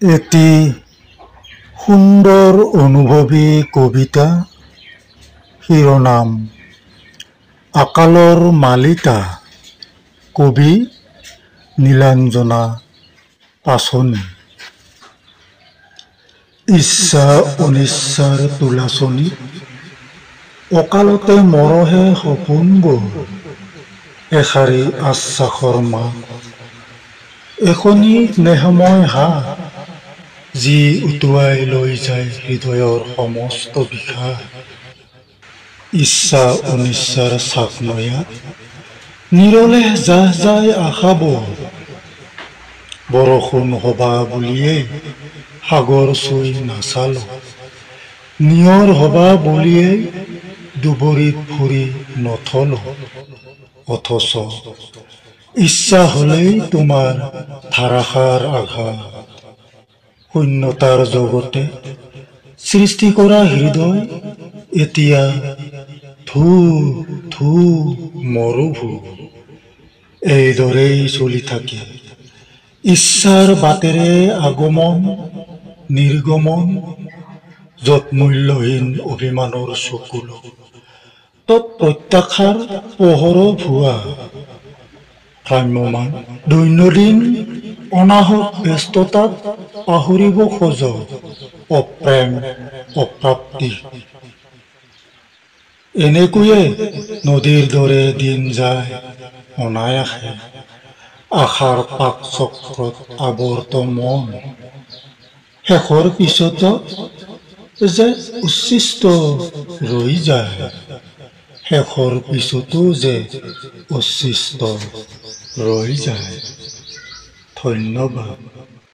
এটি সুন্দৰ অনুভৱী কবিতা শিৰোনাম আকালৰ মালিতা কবি নীলাঞ্জনা পাছনি ইচ্ছা অনিচ্ছাৰ তোলাচনী অকালতে মৰহে সপোনবোৰ এষাৰি আশ্বাসৰ মাত এখনি স্নেহময় হাত যি উটুৱাই লৈ যায় হৃদয়ৰ সমস্ত বিষাদ ইচ্ছা অনিচ্ছাৰ চাকনৈয়া নিৰলে জাহ যায় আশাবোৰ বৰষুণ হবা বুলিয়েই সাগৰ চুই নাচালো নিয়ৰ হবা বুলিয়েই দুবৰিত ফুৰি নথলো অথচ ইচ্ছা হলেই তোমাৰ ধাৰাসাৰ আঘাত শূন্যতাৰ জগতে সৃষ্টি কৰা হৃদয় এতিয়া ধূ ধূ মৰুভূ এইদৰেই চলি থাকে ইচ্ছাৰ বাটেৰে আগমন নিৰ্গমন য'ত মূল্যহীন অভিমানৰ চকুলো তত প্ৰত্যাশাৰ পোহৰ ভুৱা ভ্ৰাম্যমান দৈনন্দিন অনাহক ব্যস্ততাত পাহৰিব খোজ অপ্ৰেম অপ্ৰাপ্তি এনেকৈয়ে নদীৰ দৰে দিন যায় অনায়াসে আশাৰ পাক চক্ৰত আৱৰ্ত মন শেষৰ পিছত যে উচ্ছিষ্ট ৰৈ যায় শেষৰ পিছতো যে উচ্ছিষ্ট ৰৈ যায় ধন্যবাদ।